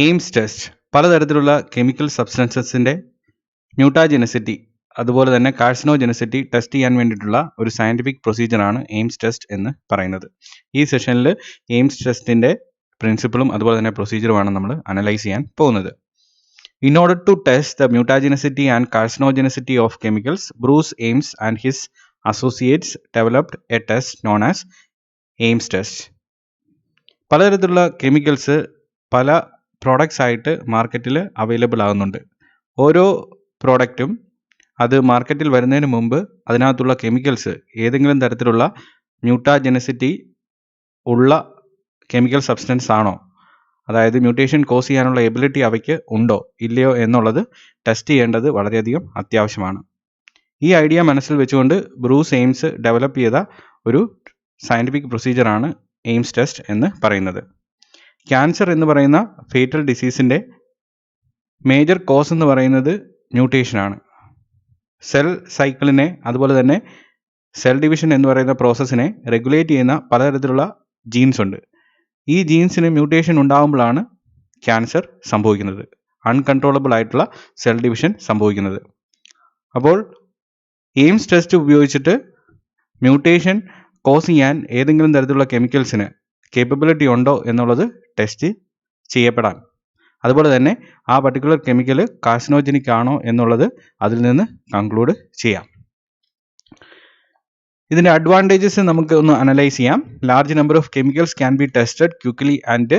AIIMS test പലതരത്തിലുള്ള chemical സബ്സ്റ്റൻസസിൻ്റെ മ്യൂട്ടാജെനിസിറ്റി അതുപോലെ തന്നെ കാർസിനോജെനിസിറ്റി ടെസ്റ്റ് ചെയ്യാൻ വേണ്ടിയിട്ടുള്ള ഒരു സയൻറ്റിഫിക് പ്രൊസീജിയറാണ് എയിംസ് ടെസ്റ്റ് എന്ന് പറയുന്നത്. ഈ സെഷനിൽ എയിംസ് ടെസ്റ്റിൻ്റെ പ്രിൻസിപ്പിളും അതുപോലെ തന്നെ പ്രൊസീജിയറുമാണ് നമ്മൾ അനലൈസ് ചെയ്യാൻ പോകുന്നത്. In order to test the mutagenicity and carcinogenicity of chemicals, Bruce Ames and his associates developed a test known as Ames test. പലതരത്തിലുള്ള കെമിക്കൽസ് പല പ്രോഡക്ട്സ് ആയിട്ട് മാർക്കറ്റിൽ അവൈലബിൾ ആകുന്നുണ്ട്. ഓരോ പ്രോഡക്റ്റും അത് മാർക്കറ്റിൽ വരുന്നതിന് മുമ്പ് അതിനകത്തുള്ള കെമിക്കൽസ് ഏതെങ്കിലും തരത്തിലുള്ള മ്യൂട്ടാജെനിസിറ്റി ഉള്ള കെമിക്കൽ സബ്സ്റ്റൻസ് ആണോ, അതായത് മ്യൂട്ടേഷൻ കോസ് ചെയ്യാനുള്ള എബിലിറ്റി അവയ്ക്ക് ഉണ്ടോ ഇല്ലയോ എന്നുള്ളത് ടെസ്റ്റ് ചെയ്യേണ്ടത് വളരെയധികം അത്യാവശ്യമാണ്. ഈ ഐഡിയ മനസ്സിൽ വെച്ചുകൊണ്ട് ബ്രൂസ് എയിംസ് ഡെവലപ്പ് ചെയ്ത ഒരു സയൻറ്റിഫിക് പ്രൊസീജിയറാണ് എയിംസ് ടെസ്റ്റ് എന്ന് പറയുന്നത്. ക്യാൻസർ എന്ന് പറയുന്ന ഫേറ്റൽ ഡിസീസിൻ്റെ മേജർ കോസ് എന്ന് പറയുന്നത് മ്യൂട്ടേഷനാണ്. സെൽ സൈക്കിളിനെ അതുപോലെ തന്നെ സെൽ ഡിവിഷൻ എന്ന് പറയുന്ന പ്രോസസ്സിനെ റെഗുലേറ്റ് ചെയ്യുന്ന പലതരത്തിലുള്ള ജീൻസ് ഉണ്ട്. ഈ ജീൻസിന് മ്യൂട്ടേഷൻ ഉണ്ടാകുമ്പോഴാണ് ക്യാൻസർ സംഭവിക്കുന്നത്, അൺകൺട്രോളബിൾ ആയിട്ടുള്ള സെൽ ഡിവിഷൻ സംഭവിക്കുന്നത്. അപ്പോൾ എയിംസ് ടെസ്റ്റ് ഉപയോഗിച്ചിട്ട് മ്യൂട്ടേഷൻ കോസ് ചെയ്യാൻ ഏതെങ്കിലും തരത്തിലുള്ള കെമിക്കൽസിന് കേപ്പബിലിറ്റി ഉണ്ടോ എന്നുള്ളത് ടെസ്റ്റ് ചെയ്യപ്പെടാൻ, അതുപോലെ തന്നെ ആ പർട്ടിക്കുലർ കെമിക്കൽ കാർസിനോജനിക് ആണോ എന്നുള്ളത് അതിൽ നിന്ന് കൺക്ലൂഡ് ചെയ്യാം. ഇതിൻ്റെ അഡ്വാൻറ്റേജസ് നമുക്ക് ഒന്ന് അനലൈസ് ചെയ്യാം. Large number of chemicals can be tested quickly and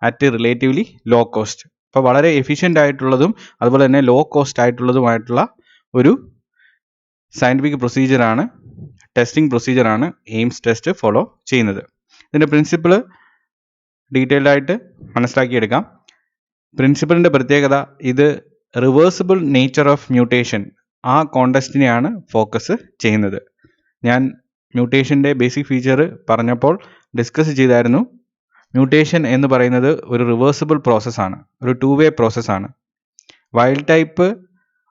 at relatively low cost. അപ്പോൾ വളരെ എഫിഷ്യൻ്റ് ആയിട്ടുള്ളതും അതുപോലെ തന്നെ ലോ കോസ്റ്റ് ആയിട്ടുള്ളതുമായിട്ടുള്ള ഒരു സയൻറ്റിഫിക് പ്രൊസീജിയറാണ്, ടെസ്റ്റിംഗ് പ്രൊസീജിയറാണ് എയിംസ് ടെസ്റ്റ് ഫോളോ ചെയ്യുന്നത്. ഇതിൻ്റെ പ്രിൻസിപ്പിൾ ഡീറ്റെയിൽഡ് ആയിട്ട് മനസ്സിലാക്കിയെടുക്കാം. പ്രിൻസിപ്പിളിൻ്റെ പ്രത്യേകത, ഇത് റിവേഴ്സിബിൾ നേച്ചർ ഓഫ് മ്യൂട്ടേഷൻ ആ കോണ്ടെസ്റ്റിനെയാണ് ഫോക്കസ് ചെയ്യുന്നത്. ഞാൻ മ്യൂട്ടേഷൻ്റെ ബേസിക് ഫീച്ചർ പറഞ്ഞപ്പോൾ ഡിസ്കസ് ചെയ്തായിരുന്നു. മ്യൂട്ടേഷൻ എന്ന് പറയുന്നത് ഒരു റിവേഴ്സിബിൾ പ്രോസസ്സാണ്, ഒരു 2-വേ പ്രോസസ്സാണ്. വൈൽഡ് ടൈപ്പ്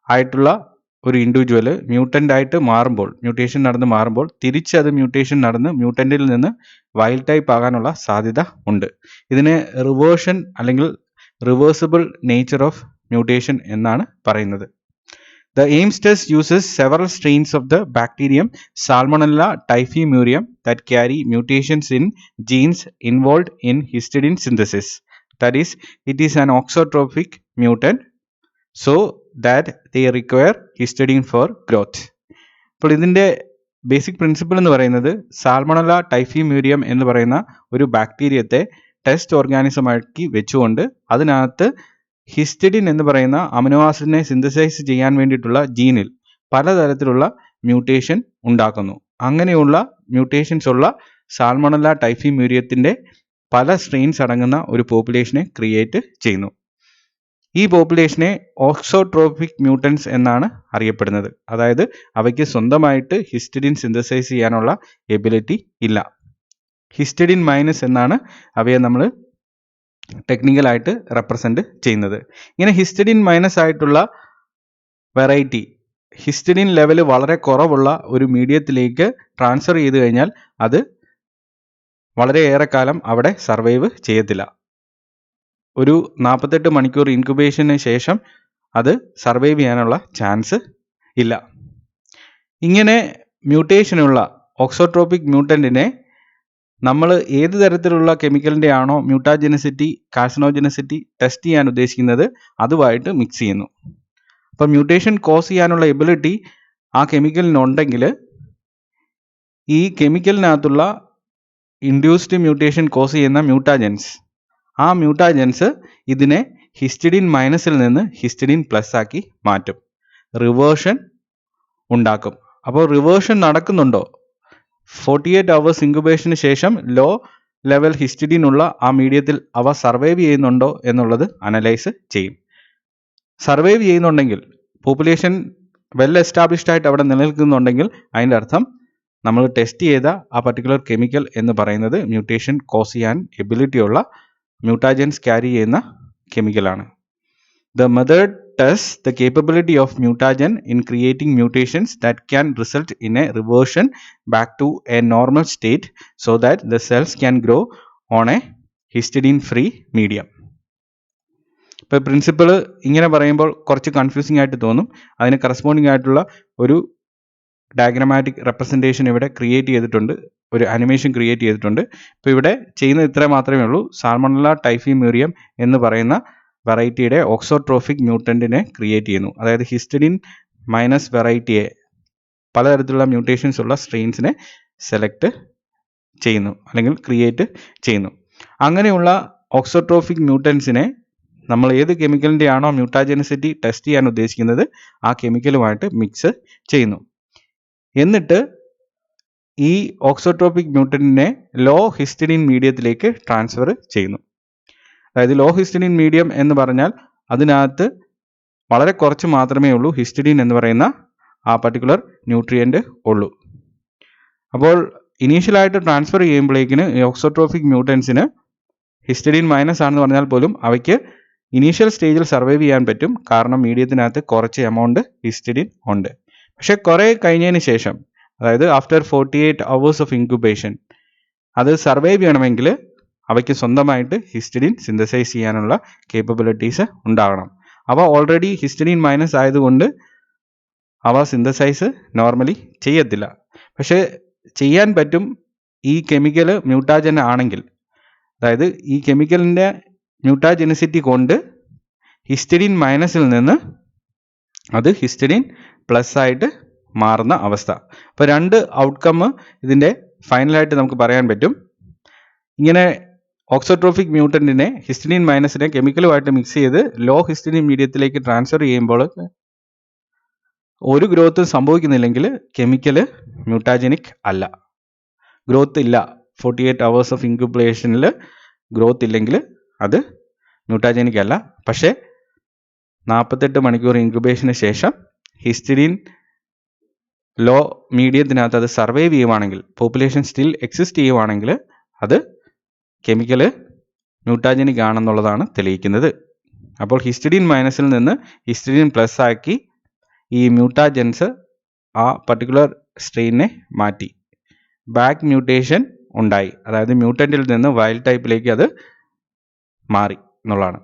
ആയിട്ടുള്ള ഒരു ഇൻഡിവിജ്വൽ മ്യൂട്ടൻ്റ് ആയിട്ട് മാറുമ്പോൾ, മ്യൂട്ടേഷൻ നടന്ന് മാറുമ്പോൾ തിരിച്ച് അത് മ്യൂട്ടേഷൻ നടന്ന് മ്യൂട്ടൻ്റിൽ നിന്ന് വൈൽഡ് ടൈപ്പ് ആകാനുള്ള സാധ്യത ഉണ്ട്. ഇതിനെ റിവേർഷൻ അല്ലെങ്കിൽ റിവേഴ്സിബിൾ നേച്ചർ ഓഫ് മ്യൂട്ടേഷൻ എന്നാണ് പറയുന്നത്. The Ames test uses several strains of the bacterium Salmonella typhimurium that carry mutations in genes involved in histidine synthesis. That is, it is an auxotrophic mutant so that they require histidine for growth. അപ്പോൾ ഇതിൻ്റെ basic principle എന്ന് പറയുന്നത്, സാൽമണല്ല ടൈഫിമ്യൂരിയം എന്ന് പറയുന്ന ഒരു ബാക്ടീരിയത്തെ test ഓർഗാനിസമാക്കി വെച്ചുകൊണ്ട് അതിനകത്ത് histidine എന്ന് പറയുന്ന അമിനോ ആസിഡിനെ സിന്തസൈസ് ചെയ്യാൻ വേണ്ടിയിട്ടുള്ള ജീനിൽ പലതരത്തിലുള്ള മ്യൂട്ടേഷൻ ഉണ്ടാക്കുന്നു. അങ്ങനെയുള്ള മ്യൂട്ടേഷൻസ് ഉള്ള സാൽമണല്ല ടൈഫിമ്യൂരിയത്തിൻ്റെ പല സ്ട്രെയിൻസ് അടങ്ങുന്ന ഒരു പോപ്പുലേഷനെ ക്രിയേറ്റ് ചെയ്യുന്നു. ഈ പോപ്പുലേഷനെ ഓക്സോട്രോപിക് മ്യൂട്ടൻസ് എന്നാണ് അറിയപ്പെടുന്നത്. അതായത് അവയ്ക്ക് സ്വന്തമായിട്ട് ഹിസ്റ്റഡിൻ സിന്തസൈസ് ചെയ്യാനുള്ള എബിലിറ്റി ഇല്ല. ഹിസ്റ്റഡിൻ മൈനസ് എന്നാണ് അവയെ നമ്മൾ ടെക്നിക്കലായിട്ട് റെപ്രസെൻറ്റ് ചെയ്യുന്നത്. ഇങ്ങനെ ഹിസ്റ്റഡിൻ മൈനസ് ആയിട്ടുള്ള വെറൈറ്റി ഹിസ്റ്റഡിൻ ലെവൽ വളരെ കുറവുള്ള ഒരു മീഡിയത്തിലേക്ക് ട്രാൻസ്ഫർ ചെയ്ത് കഴിഞ്ഞാൽ അത് വളരെയേറെ കാലം അവിടെ സർവൈവ് ചെയ്യത്തില്ല. ഒരു 48 മണിക്കൂർ ഇൻക്യുബേഷന് ശേഷം അത് സർവൈവ് ചെയ്യാനുള്ള ചാൻസ് ഇല്ല. ഇങ്ങനെ മ്യൂട്ടേഷനുള്ള ഓക്സോട്രോപിക് മ്യൂട്ടൻറ്റിനെ നമ്മൾ ഏത് തരത്തിലുള്ള കെമിക്കലിൻ്റെ ആണോ മ്യൂട്ടാജെനിസിറ്റി കാർസിനോജെനിസിറ്റി ടെസ്റ്റ് ചെയ്യാൻ ഉദ്ദേശിക്കുന്നത് അതുമായിട്ട് മിക്സ് ചെയ്യുന്നു. അപ്പോൾ മ്യൂട്ടേഷൻ കോസ് ചെയ്യാനുള്ള എബിലിറ്റി ആ കെമിക്കലിനുണ്ടെങ്കിൽ ഈ കെമിക്കലിനകത്തുള്ള ഇൻഡ്യൂസ്ഡ് മ്യൂട്ടേഷൻ കോസ് ചെയ്യുന്ന മ്യൂട്ടാജൻസ്, ആ മ്യൂട്ടാജൻസ് ഇതിനെ ഹിസ്റ്റഡിൻ മൈനസിൽ നിന്ന് ഹിസ്റ്റഡിൻ പ്ലസ് ആക്കി മാറ്റും, റിവേർഷൻ ഉണ്ടാക്കും. അപ്പോൾ റിവേർഷൻ നടക്കുന്നുണ്ടോ, 48 hours ഇൻക്യുബേഷന് ശേഷം ലോ ലെവൽ ഹിസ്റ്റഡിൻ ഉള്ള ആ മീഡിയത്തിൽ അവ സർവൈവ് ചെയ്യുന്നുണ്ടോ എന്നുള്ളത് അനലൈസ് ചെയ്യും. സർവൈവ് ചെയ്യുന്നുണ്ടെങ്കിൽ, പോപ്പുലേഷൻ വെൽ എസ്റ്റാബ്ലിഷ്ഡ് ആയിട്ട് അവിടെ നിലനിൽക്കുന്നുണ്ടെങ്കിൽ അതിൻ്റെ അർത്ഥം നമ്മൾ ടെസ്റ്റ് ചെയ്ത ആ പർട്ടിക്കുലർ കെമിക്കൽ എന്ന് പറയുന്നത് മ്യൂട്ടേഷൻ കോസ് ചെയ്യാൻ എബിലിറ്റി ഉള്ള മ്യൂട്ടാജൻസ് ക്യാരി ചെയ്യുന്ന കെമിക്കലാണ്. The method tests the capability of mutagen in creating mutations that can result in a reversion back to a normal state so that the cells can grow on a histidine free medium. ഇപ്പോൾ principle ഇങ്ങനെ പറയുമ്പോൾ കുറച്ച് confusing ആയിട്ട് തോന്നും. അതിന് corresponding ആയിട്ടുള്ള ഒരു diagrammatic representation ഇവിടെ ക്രിയേറ്റ് ചെയ്തിട്ടുണ്ട്, ഒരു അനിമേഷൻ ക്രിയേറ്റ് ചെയ്തിട്ടുണ്ട്. ഇപ്പോൾ ഇവിടെ ചെയ്യുന്നത് ഇത്ര മാത്രമേ ഉള്ളൂ. സാൽമണല്ല ടൈഫിമ്യൂറിയം എന്ന് പറയുന്ന വെറൈറ്റിയുടെ ഓക്സോട്രോഫിക് മ്യൂട്ടൻറ്റിനെ ക്രിയേറ്റ് ചെയ്യുന്നു. അതായത് ഹിസ്റ്റഡിൻ മൈനസ് വെറൈറ്റിയെ, പലതരത്തിലുള്ള മ്യൂട്ടേഷൻസ് ഉള്ള സ്ട്രെയിൻസിനെ സെലക്ട് ചെയ്യുന്നു അല്ലെങ്കിൽ ക്രിയേറ്റ് ചെയ്യുന്നു. അങ്ങനെയുള്ള ഓക്സോട്രോഫിക് മ്യൂട്ടൻസിനെ നമ്മൾ ഏത് കെമിക്കലിൻ്റെ ആണോ മ്യൂട്ടാജെനിസിറ്റി ടെസ്റ്റ് ചെയ്യാൻ ഉദ്ദേശിക്കുന്നത് ആ കെമിക്കലുമായിട്ട് മിക്സ് ചെയ്യുന്നു. എന്നിട്ട് ഈ ഓക്സോട്രോപിക് മ്യൂട്ടന്റിനെ ലോ ഹിസ്റ്റഡിൻ മീഡിയത്തിലേക്ക് ട്രാൻസ്ഫർ ചെയ്യുന്നു. അതായത് ലോ ഹിസ്റ്റഡിൻ മീഡിയം എന്ന് പറഞ്ഞാൽ അതിനകത്ത് വളരെ കുറച്ച് മാത്രമേ ഉള്ളൂ ഹിസ്റ്റഡിൻ എന്ന് പറയുന്ന ആ പർട്ടിക്കുലർ ന്യൂട്രിയൻ്റ് ഉള്ളൂ. അപ്പോൾ ഇനീഷ്യലായിട്ട് ട്രാൻസ്ഫർ ചെയ്യുമ്പോഴേക്കിന് ഈ ഓക്സോട്രോഫിക് മ്യൂട്ടൻസിന് ഹിസ്റ്റഡിൻ മൈനസ് ആണെന്ന് പറഞ്ഞാൽ പോലും അവയ്ക്ക് ഇനീഷ്യൽ സ്റ്റേജിൽ സർവൈവ് ചെയ്യാൻ പറ്റും, കാരണം മീഡിയത്തിനകത്ത് കുറച്ച് എമൗണ്ട് ഹിസ്റ്റഡിൻ ഉണ്ട്. പക്ഷെ കുറേ കഴിഞ്ഞതിന് ശേഷം, അതായത് ആഫ്റ്റർ 48 hours ഓഫ് ഇൻക്യുബേഷൻ, അത് സർവൈവ് ചെയ്യണമെങ്കിൽ അവയ്ക്ക് സ്വന്തമായിട്ട് ഹിസ്റ്റഡിൻ സിന്തസൈസ് ചെയ്യാനുള്ള കേപ്പബിലിറ്റീസ് ഉണ്ടാകണം. അവ ഓൾറെഡി ഹിസ്റ്റഡിൻ മൈനസ് ആയതുകൊണ്ട് അവ സിന്തസൈസ് നോർമലി ചെയ്യത്തില്ല. പക്ഷേ ചെയ്യാൻ പറ്റും ഈ കെമിക്കൽ മ്യൂട്ടാജൻ ആണെങ്കിൽ. അതായത് ഈ കെമിക്കലിൻ്റെ മ്യൂട്ടാജെനിസിറ്റി കൊണ്ട് ഹിസ്റ്റഡിൻ മൈനസിൽ നിന്ന് അത് ഹിസ്റ്റഡിൻ പ്ലസ് ആയിട്ട് മാറുന്ന അവസ്ഥ. അപ്പോൾ രണ്ട് ഔട്ട്കം ഇതിൻ്റെ ഫൈനലായിട്ട് നമുക്ക് പറയാൻ പറ്റും. ഇങ്ങനെ ഓക്സോട്രോഫിക് മ്യൂട്ടൻറ്റിനെ ഹിസ്റ്റഡിൻ മൈനസിനെ കെമിക്കലുമായിട്ട് മിക്സ് ചെയ്ത് ലോ ഹിസ്റ്റഡിൻ മീഡിയത്തിലേക്ക് ട്രാൻസ്ഫർ ചെയ്യുമ്പോൾ ഒരു ഗ്രോത്ത് സംഭവിക്കുന്നില്ലെങ്കിൽ കെമിക്കൽ മ്യൂട്ടാജനിക് അല്ല, ഗ്രോത്ത് ഇല്ല. 48 hours ഓഫ് ഇൻക്യുബേഷനിൽ ഗ്രോത്ത് ഇല്ലെങ്കിൽ അത് മ്യൂട്ടാജനിക് അല്ല. പക്ഷേ 48 മണിക്കൂർ ഇൻക്യുബേഷന് ശേഷം ഹിസ്റ്റഡിൻ ലോ മീഡിയത്തിനകത്ത് അത് സർവൈവ് ചെയ്യുവാണെങ്കിൽ, പോപ്പുലേഷൻ സ്റ്റിൽ എക്സിസ്റ്റ് ചെയ്യുവാണെങ്കിൽ അത് കെമിക്കൽ മ്യൂട്ടാജനിക് ആണെന്നുള്ളതാണ് തെളിയിക്കുന്നത്. അപ്പോൾ ഹിസ്റ്റഡിൻ മൈനസിൽ നിന്ന് ഹിസ്റ്റഡിൻ പ്ലസ് ആക്കി ഈ മ്യൂട്ടാജൻസ് ആ പർട്ടിക്കുലർ സ്ട്രെയിനെ മാറ്റി, ബാക്ക് മ്യൂട്ടേഷൻ ഉണ്ടായി. അതായത് മ്യൂട്ടൻറ്റിൽ നിന്ന് വൈൽഡ് ടൈപ്പിലേക്ക് അത് മാറി എന്നുള്ളതാണ്.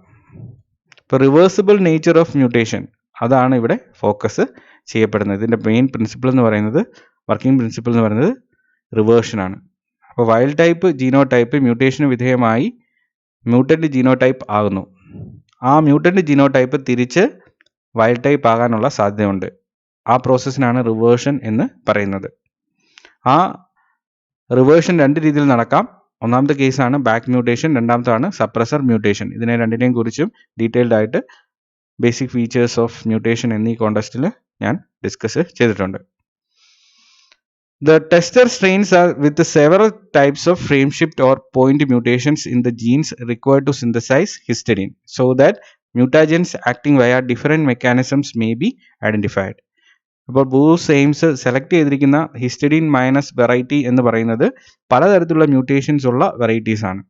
ഇപ്പോൾ റിവേഴ്സിബിൾ നേച്ചർ ഓഫ് മ്യൂട്ടേഷൻ, അതാണ് ഇവിടെ ഫോക്കസ് ചെയ്യപ്പെടുന്നത്. ഇതിൻ്റെ മെയിൻ പ്രിൻസിപ്പിൾ എന്ന് പറയുന്നത്, വർക്കിംഗ് പ്രിൻസിപ്പിൾ എന്ന് പറയുന്നത് റിവേർഷനാണ്. അപ്പോൾ വൈൽഡ് ടൈപ്പ് ജീനോടൈപ്പ് മ്യൂട്ടേഷന് വിധേയമായി മ്യൂട്ടൻ്റ് ജീനോടൈപ്പ് ആകുന്നു. ആ മ്യൂട്ടൻ്റ് ജീനോടൈപ്പ് തിരിച്ച് വൈൽഡ് ടൈപ്പ് ആകാനുള്ള സാധ്യതയുണ്ട്. ആ പ്രോസസ്സിനാണ് റിവേർഷൻ എന്ന് പറയുന്നത്. ആ റിവേർഷൻ രണ്ട് രീതിയിൽ നടക്കാം. ഒന്നാമത്തെ കേസാണ് ബാക്ക് മ്യൂട്ടേഷൻ, രണ്ടാമത്താണ് സപ്രസർ മ്യൂട്ടേഷൻ. ഇതിനെ രണ്ടിനെയും കുറിച്ചും ഡീറ്റെയിൽഡ് ആയിട്ട് ബേസിക് ഫീച്ചേഴ്സ് ഓഫ് മ്യൂട്ടേഷൻ എന്നീ കോണ്ടസ്റ്റിൽ ഞാൻ ഡിസ്കസ് ചെയ്തിട്ടുണ്ട്. The tester strains are with several types of frame shift or point mutations in the genes required to synthesize histidine, so that mutagens acting via different mechanisms may be identified. അപ്പോൾ booze AIIMS select ചെയ്തിരിക്കുന്ന histidine minus variety എന്ന് പറയുന്നത് പലതരത്തിലുള്ള mutations ഉള്ള varieties ആണ്.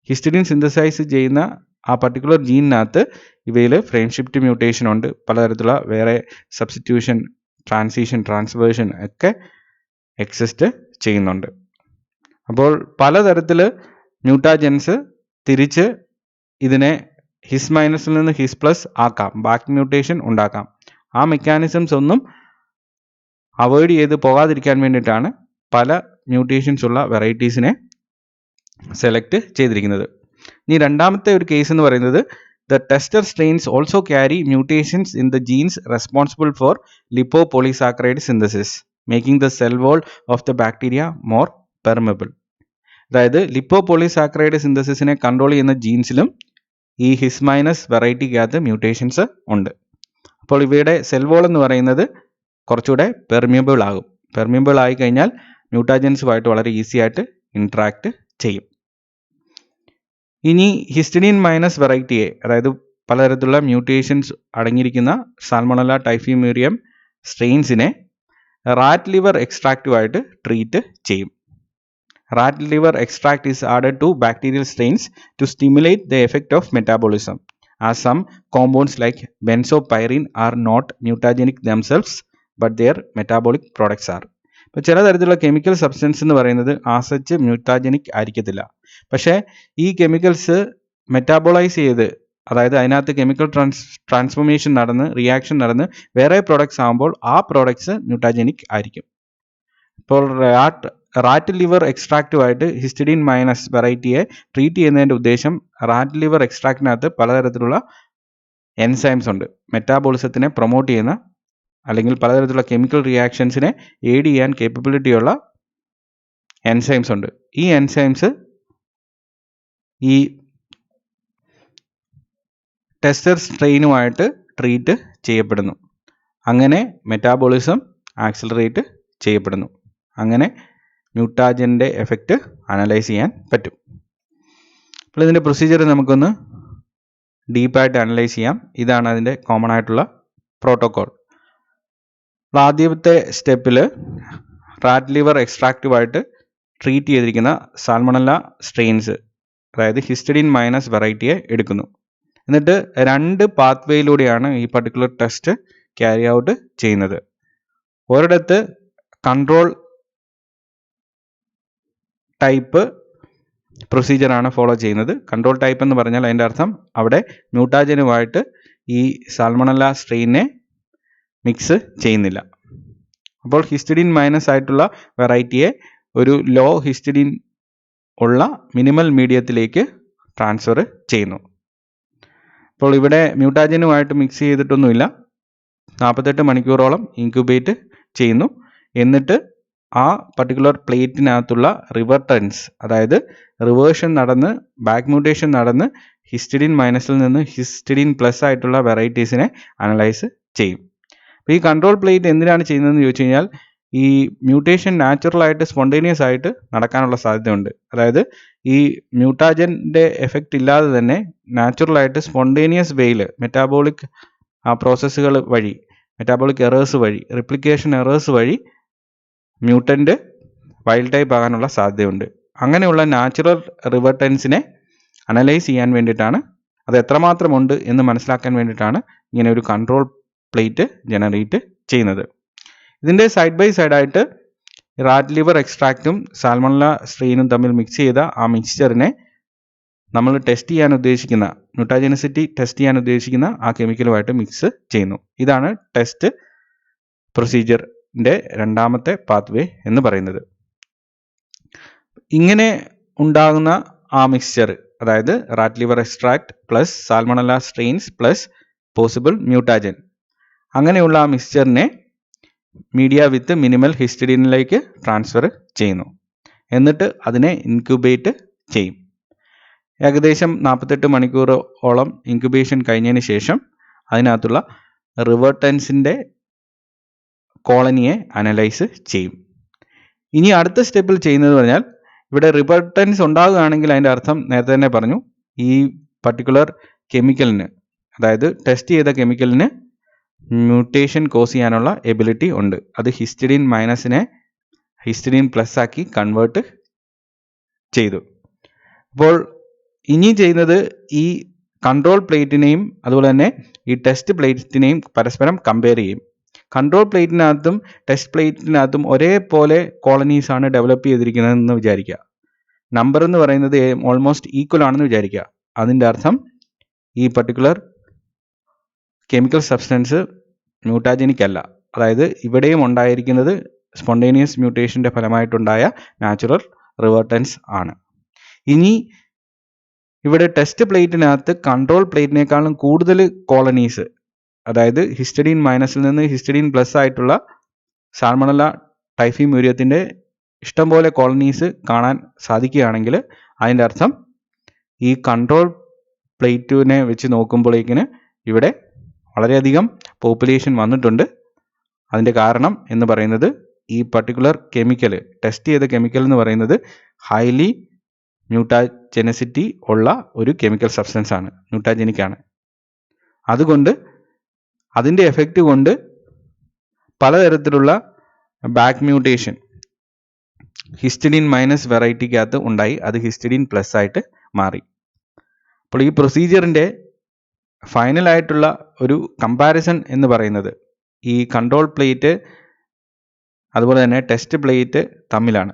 Histidine synthesise ചെയ്യുന്ന ആ particular ജീനിനകത്ത് ഇവയിൽ ഫ്രെയിം ഷിഫ്റ്റ് മ്യൂട്ടേഷൻ ഉണ്ട്, പലതരത്തിലുള്ള വേറെ സബ്സ്റ്റിറ്റ്യൂഷൻ, ട്രാൻസിഷൻ, ട്രാൻസ്വേർഷൻ ഒക്കെ എക്സിസ്റ്റ് ചെയ്യുന്നുണ്ട്. അപ്പോൾ പലതരത്തിൽ മ്യൂട്ടാജൻസ് തിരിച്ച് ഇതിനെ ഹിസ് മൈനസിൽ നിന്ന് ഹിസ് പ്ലസ് ആക്കാം, ബാക്ക് മ്യൂട്ടേഷൻ ഉണ്ടാക്കാം. ആ മെക്കാനിസംസ് ഒന്നും അവോയ്ഡ് ചെയ്ത് പോകാതിരിക്കാൻ വേണ്ടിയിട്ടാണ് പല മ്യൂട്ടേഷൻസ് ഉള്ള വെറൈറ്റീസിനെ സെലക്ട് ചെയ്തിരിക്കുന്നത്. ഇനി രണ്ടാമത്തെ ഒരു കേസ് എന്ന് പറയുന്നത്, the tester strains also carry mutations in the genes responsible for lipopolysaccharide synthesis, making the cell wall of the bacteria more permeable. അതായത് ലിപ്പോപോളിസാക്കറൈഡ് സിന്തസിസിനെ കൺട്രോൾ ചെയ്യുന്ന ജീൻസിലും ഈ ഹിസ് മൈനസ് വെറൈറ്റിക്കകത്ത് മ്യൂട്ടേഷൻസ് ഉണ്ട്. അപ്പോൾ ഇവയുടെ സെൽ വോൾ എന്ന് പറയുന്നത് കുറച്ചുകൂടെ പെർമിയബിൾ ആകും. പെർമിയബിൾ ആയി കഴിഞ്ഞാൽ മ്യൂട്ടാജൻസുമായിട്ട് വളരെ ഈസി ആയിട്ട് ഇൻട്രാക്ട് ചെയ്യും. ഇനി ഹിസ്റ്റഡിൻ മൈനസ് വെറൈറ്റിയെ, അതായത് പലതരത്തിലുള്ള മ്യൂട്ടേഷൻസ് അടങ്ങിയിരിക്കുന്ന സാൽമണല്ല ടൈഫിമ്യൂറിയം സ്ട്രെയിൻസിനെ റാറ്റ് ലിവർ എക്സ്ട്രാക്റ്റുമായിട്ട് ട്രീറ്റ് ചെയ്യും. Rat liver extract is added to bacterial strains to stimulate the effect of metabolism, as some compounds like benzopyrene are not mutagenic themselves but their metabolic products are. ഇപ്പോൾ ചില തരത്തിലുള്ള chemical substance എന്ന് പറയുന്നത് as such മ്യൂട്ടാജനിക് ആയിരിക്കത്തില്ല, പക്ഷേ ഈ chemicals മെറ്റാബോളൈസ് ചെയ്ത്, അതായത് അതിനകത്ത് കെമിക്കൽ ട്രാൻസ്ഫോർമേഷൻ നടന്ന് റിയാക്ഷൻ നടന്ന് വേറെ പ്രോഡക്ട്സ് ആകുമ്പോൾ ആ പ്രോഡക്ട്സ് മ്യൂട്ടാജനിക് ആയിരിക്കും. ഇപ്പോൾ റാറ്റ് ലിവർ എക്സ്ട്രാക്റ്റുമായിട്ട് ഹിസ്റ്റഡീൻ മൈനസ് വെറൈറ്റിയെ ട്രീറ്റ് ചെയ്യുന്നതിൻ്റെ ഉദ്ദേശം റാറ്റ് ലിവർ എക്സ്ട്രാക്റ്റിനകത്ത് പലതരത്തിലുള്ള എൻസൈംസ് ഉണ്ട്. മെറ്റാബോളിസത്തിനെ പ്രൊമോട്ട് ചെയ്യുന്ന അല്ലെങ്കിൽ പലതരത്തിലുള്ള കെമിക്കൽ റിയാക്ഷൻസിനെ എയ്ഡ് ചെയ്യാൻ കേപ്പബിലിറ്റിയുള്ള എൻസൈംസ് ഉണ്ട്. ഈ എൻസൈംസ് ഈ ടെസ്റ്റർ സ്ട്രെയിനുമായിട്ട് ട്രീറ്റ് ചെയ്യപ്പെടുന്നു. അങ്ങനെ മെറ്റാബോളിസം ആക്സിലറേറ്റ് ചെയ്യപ്പെടുന്നു. അങ്ങനെ മ്യൂട്ടാജൻ്റെ എഫക്റ്റ് അനലൈസ് ചെയ്യാൻ പറ്റും. അപ്പോൾ ഇതിൻ്റെ പ്രൊസീജിയർ നമുക്കൊന്ന് ഡീപ്പായിട്ട് അനലൈസ് ചെയ്യാം. ഇതാണ് അതിൻ്റെ കോമൺ ആയിട്ടുള്ള പ്രോട്ടോകോൾ. ആദ്യത്തെ സ്റ്റെപ്പിൽ റാറ്റ് ലിവർ എക്സ്ട്രാക്റ്റുമായിട്ട് ട്രീറ്റ് ചെയ്തിരിക്കുന്ന സാൽമണല്ല സ്ട്രെയിൻസ്, അതായത് ഹിസ്റ്റഡീൻ മൈനസ് വെറൈറ്റിയെ എടുക്കുന്നു. എന്നിട്ട് 2 പാത്വേയിലൂടെയാണ് ഈ പർട്ടിക്കുലർ ടെസ്റ്റ് ക്യാരി ഔട്ട് ചെയ്യുന്നത്. ഒരിടത്ത് കൺട്രോൾ ടൈപ്പ് പ്രൊസീജിയറാണ് ഫോളോ ചെയ്യുന്നത്. കൺട്രോൾ ടൈപ്പ് എന്ന് പറഞ്ഞാൽ അതിൻ്റെ അർത്ഥം അവിടെ മ്യൂട്ടാജനുമായിട്ട് ഈ സാൽമണല്ല സ്ട്രെയിനെ മിക്സ് ചെയ്യുന്നില്ല. അപ്പോൾ ഹിസ്റ്റഡീൻ മൈനസ് ആയിട്ടുള്ള വെറൈറ്റിയെ ഒരു ലോ ഹിസ്റ്റഡീൻ ഉള്ള മിനിമൽ മീഡിയത്തിലേക്ക് ട്രാൻസ്ഫർ ചെയ്യുന്നു. അപ്പോൾ ഇവിടെ മ്യൂട്ടാജനുമായിട്ട് മിക്സ് ചെയ്തിട്ടൊന്നുമില്ല. 48 മണിക്കൂറോളം ഇൻക്യുബേറ്റ് ചെയ്യുന്നു. എന്നിട്ട് ആ പർട്ടിക്കുലർ പ്ലേറ്റിനകത്തുള്ള റിവർട്ടൻസ്, അതായത് റിവേർഷൻ നടന്ന് ബാക്ക് മ്യൂട്ടേഷൻ നടന്ന് ഹിസ്റ്റഡീൻ മൈനസിൽ നിന്ന് ഹിസ്റ്റഡീൻ പ്ലസ് ആയിട്ടുള്ള വെറൈറ്റീസിനെ അനലൈസ് ചെയ്യും. അപ്പോൾ ഈ കൺട്രോൾ പ്ലേറ്റ് എന്തിനാണ് ചെയ്യുന്നതെന്ന് ചോദിച്ചു കഴിഞ്ഞാൽ ഈ മ്യൂട്ടേഷൻ നാച്ചുറലായിട്ട് സ്പോണ്ടേനിയസ് ആയിട്ട് നടക്കാനുള്ള സാധ്യതയുണ്ട്. അതായത് ഈ മ്യൂട്ടാജൻ്റെ എഫക്റ്റ് ഇല്ലാതെ തന്നെ നാച്ചുറലായിട്ട് സ്പോണ്ടേനിയസ് വേയിൽ മെറ്റാബോളിക് പ്രോസസ്സുകൾ വഴി, മെറ്റാബോളിക് എറേഴ്സ് വഴി, റിപ്ലിക്കേഷൻ എറേഴ്സ് വഴി മ്യൂട്ടൻ്റ് വൈൽഡ് ടൈപ്പ് ആകാനുള്ള സാധ്യതയുണ്ട്. അങ്ങനെയുള്ള നാച്ചുറൽ റിവർട്ടൻസിനെ അനലൈസ് ചെയ്യാൻ വേണ്ടിയിട്ടാണ്, അത് എത്രമാത്രമുണ്ട് എന്ന് മനസ്സിലാക്കാൻ വേണ്ടിയിട്ടാണ് ഇങ്ങനെ ഒരു കൺട്രോൾ പ്ലേറ്റ് ജനറേറ്റ് ചെയ്യുന്നത്. ഇതിൻ്റെ സൈഡ് ബൈ സൈഡായിട്ട് റാറ്റ് ലിവർ എക്സ്ട്രാക്റ്റും സാൽമണല്ല സ്ട്രെയിനും തമ്മിൽ മിക്സ് ചെയ്ത ആ മിക്സ്ചറിനെ നമ്മൾ ടെസ്റ്റ് ചെയ്യാൻ ഉദ്ദേശിക്കുന്ന, മ്യൂട്ടാജനിസിറ്റി ടെസ്റ്റ് ചെയ്യാൻ ഉദ്ദേശിക്കുന്ന ആ കെമിക്കലുമായിട്ട് മിക്സ് ചെയ്യുന്നു. ഇതാണ് ടെസ്റ്റ് പ്രൊസീജിയറിൻ്റെ രണ്ടാമത്തെ പാത്വേ എന്ന് പറയുന്നത്. ഇങ്ങനെ ഉണ്ടാകുന്ന ആ മിക്സ്ചർ, അതായത് rat liver extract plus salmonella strains plus possible mutagen, അങ്ങനെയുള്ള ആ മിക്സ്ചറിനെ മീഡിയ വിത്ത് മിനിമൽ ഹിസ്റ്റഡീനിലേക്ക് ട്രാൻസ്ഫർ ചെയ്യുന്നു. എന്നിട്ട് അതിനെ ഇൻക്യുബേറ്റ് ചെയ്യും. ഏകദേശം 48 മണിക്കൂറോളം ഇൻക്യുബേഷൻ കഴിഞ്ഞതിന് ശേഷം അതിനകത്തുള്ള റിവർട്ടൻസിൻ്റെ കോളനിയെ അനലൈസ് ചെയ്യും. ഇനി അടുത്ത സ്റ്റെപ്പിൽ ചെയ്യുന്നത് പറഞ്ഞാൽ, ഇവിടെ റിവർട്ടൻസ് ഉണ്ടാകുകയാണെങ്കിൽ അതിൻ്റെ അർത്ഥം നേരത്തെ തന്നെ പറഞ്ഞു, ഈ പർട്ടിക്കുലർ കെമിക്കലിന്, അതായത് ടെസ്റ്റ് ചെയ്ത കെമിക്കലിന് മ്യൂട്ടേഷൻ കോസ് ചെയ്യാനുള്ള എബിലിറ്റി ഉണ്ട്. അത് ഹിസ്റ്റഡീൻ മൈനസിനെ ഹിസ്റ്റഡീൻ പ്ലസ് ആക്കി കൺവേർട്ട് ചെയ്തു. അപ്പോൾ ഇനി ചെയ്യുന്നത് ഈ കൺട്രോൾ പ്ലേറ്റിനെയും അതുപോലെ തന്നെ ഈ ടെസ്റ്റ് പ്ലേറ്റിനെയും പരസ്പരം കമ്പയർ ചെയ്യും. കൺട്രോൾ പ്ലേറ്റിനകത്തും ടെസ്റ്റ് പ്ലേറ്റിനകത്തും ഒരേപോലെ കോളനീസാണ് ഡെവലപ്പ് ചെയ്തിരിക്കുന്നതെന്ന് വിചാരിക്കുക. നമ്പർ എന്ന് പറയുന്നത് ഓൾമോസ്റ്റ് ഈക്വൽ ആണെന്ന് വിചാരിക്കുക. അതിൻ്റെ അർത്ഥം ഈ പർട്ടിക്കുലർ കെമിക്കൽ സബ്സ്റ്റൻസ് മ്യൂട്ടാജനിക് അല്ല. അതായത് ഇവിടെയും ഉണ്ടായിരിക്കുന്നത് സ്പോണ്ടേനിയസ് മ്യൂട്ടേഷൻ്റെ ഫലമായിട്ടുണ്ടായ നാച്ചുറൽ റിവർട്ടൻസ് ആണ്. ഇനി ഇവിടെ ടെസ്റ്റ് പ്ലേറ്റിനകത്ത് കൺട്രോൾ പ്ലേറ്റിനേക്കാളും കൂടുതൽ കോളനീസ്, അതായത് ഹിസ്റ്റഡീൻ മൈനസിൽ നിന്ന് ഹിസ്റ്റഡീൻ പ്ലസ് ആയിട്ടുള്ള സാൽമണല്ല ടൈഫിമ്യൂരിയത്തിൻ്റെ ഇഷ്ടംപോലെ കോളനീസ് കാണാൻ സാധിക്കുകയാണെങ്കിൽ അതിൻ്റെ അർത്ഥം ഈ കൺട്രോൾ പ്ലേറ്റിനെ വെച്ച് നോക്കുമ്പോഴേക്കിന് ഇവിടെ വളരെയധികം പോപ്പുലേഷൻ വന്നിട്ടുണ്ട്. അതിൻ്റെ കാരണം എന്ന് പറയുന്നത് ഈ പർട്ടിക്കുലർ കെമിക്കൽ, ടെസ്റ്റ് ചെയ്ത കെമിക്കൽ എന്ന് പറയുന്നത് ഹൈലി മ്യൂട്ടാജെനിസിറ്റി ഉള്ള ഒരു കെമിക്കൽ സബ്സ്റ്റൻസ് ആണ്, മ്യൂട്ടാജനിക് ആണ്. അതുകൊണ്ട് അതിൻ്റെ എഫക്റ്റ് കൊണ്ട് പലതരത്തിലുള്ള ബാക്ക് മ്യൂട്ടേഷൻ ഹിസ്റ്റഡീൻ മൈനസ് വെറൈറ്റിക്കകത്ത് ഉണ്ടായി, അത് ഹിസ്റ്റഡീൻ പ്ലസ് ആയിട്ട് മാറി. അപ്പോൾ ഈ പ്രൊസീജിയറിൻ്റെ ഫൈനലായിട്ടുള്ള ഒരു കമ്പാരിസൺ എന്ന് പറയുന്നത് ഈ കൺട്രോൾ പ്ലേറ്റ് അതുപോലെ തന്നെ ടെസ്റ്റ് പ്ലേറ്റ് തമ്മിലാണ്.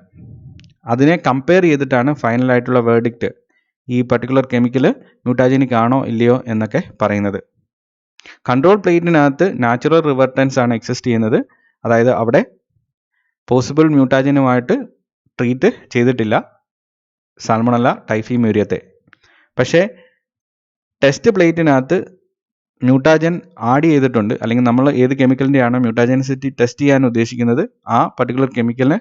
അതിനെ കമ്പയർ ചെയ്തിട്ടാണ് ഫൈനലായിട്ടുള്ള വേർഡിക്റ്റ് ഈ പർട്ടിക്കുലർ കെമിക്കൽ മ്യൂട്ടാജനിക് ആണോ ഇല്ലയോ എന്നൊക്കെ പറയുന്നത്. കൺട്രോൾ പ്ലേറ്റിനകത്ത് നാച്ചുറൽ റിവർട്ടൻസ് ആണ് എക്സിസ്റ്റ് ചെയ്യുന്നത്. അതായത് അവിടെ പോസിബിൾ മ്യൂട്ടാജനുമായിട്ട് ട്രീറ്റ് ചെയ്തിട്ടില്ല സാൽമണല്ല ടൈഫി മ്യൂരിയത്തെ. പക്ഷേ ടെസ്റ്റ് പ്ലേറ്റിനകത്ത് മ്യൂട്ടാജൻ ആഡ് ചെയ്തിട്ടുണ്ട്, അല്ലെങ്കിൽ നമ്മൾ ഏത് കെമിക്കലിൻ്റെയാണോ മ്യൂട്ടാജനിസിറ്റി ടെസ്റ്റ് ചെയ്യാൻ ഉദ്ദേശിക്കുന്നത് ആ പർട്ടിക്കുലർ കെമിക്കലിനെ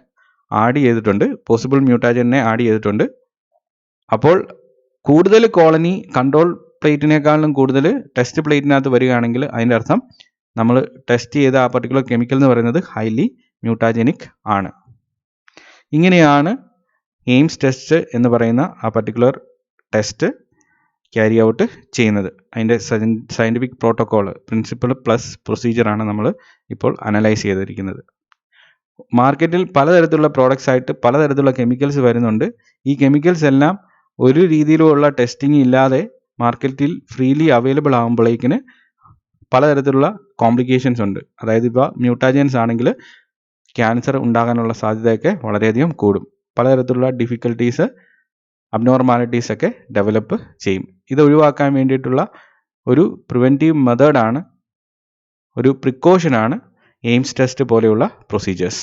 ആഡ് ചെയ്തിട്ടുണ്ട്, പോസിബിൾ മ്യൂട്ടാജനെ ആഡ് ചെയ്തിട്ടുണ്ട്. അപ്പോൾ കൂടുതൽ കോളനി കൺട്രോൾ പ്ലേറ്റിനേക്കാളും കൂടുതൽ ടെസ്റ്റ് പ്ലേറ്റിനകത്ത് വരികയാണെങ്കിൽ അതിൻ്റെ അർത്ഥം നമ്മൾ ടെസ്റ്റ് ചെയ്ത ആ പർട്ടിക്കുലർ കെമിക്കൽ എന്ന് പറയുന്നത് ഹൈലി മ്യൂട്ടാജനിക് ആണ്. ഇങ്ങനെയാണ് എയിംസ് ടെസ്റ്റ് എന്ന് പറയുന്ന ആ പർട്ടിക്കുലർ ടെസ്റ്റ് ക്യാരി ഔട്ട് ചെയ്യുന്നത്. അതിൻ്റെ സയൻറ്റിഫിക് പ്രോട്ടോക്കോൾ, പ്രിൻസിപ്പിൾ പ്ലസ് പ്രൊസീജിയറാണ് നമ്മൾ ഇപ്പോൾ അനലൈസ് ചെയ്തിരിക്കുന്നത്. മാർക്കറ്റിൽ പലതരത്തിലുള്ള പ്രോഡക്റ്റ്സ് ആയിട്ട് പലതരത്തിലുള്ള കെമിക്കൽസ് വരുന്നുണ്ട്. ഈ കെമിക്കൽസ് എല്ലാം ഒരു രീതിയിലുള്ള ടെസ്റ്റിംഗ് ഇല്ലാതെ മാർക്കറ്റിൽ ഫ്രീലി അവൈലബിൾ ആകുമ്പോഴേക്കിന് പലതരത്തിലുള്ള കോംപ്ലിക്കേഷൻസ് ഉണ്ട്. അതായത് ഇപ്പോൾ മ്യൂട്ടാജൻസ് ആണെങ്കിൽ ക്യാൻസർ ഉണ്ടാകാനുള്ള സാധ്യതയൊക്കെ വളരെയധികം കൂടും. പലതരത്തിലുള്ള ഡിഫിക്കൽട്ടീസ്, അബ്നോർമാലിറ്റീസ് ഒക്കെ ഡെവലപ്പ് ചെയ്യും. ഇത് ഒഴിവാക്കാൻ വേണ്ടിയിട്ടുള്ള ഒരു പ്രിവെൻറ്റീവ് മെത്തേഡാണ്, ഒരു പ്രിക്കോഷനാണ് എയിംസ് ടെസ്റ്റ് പോലെയുള്ള പ്രൊസീജിയേഴ്സ്.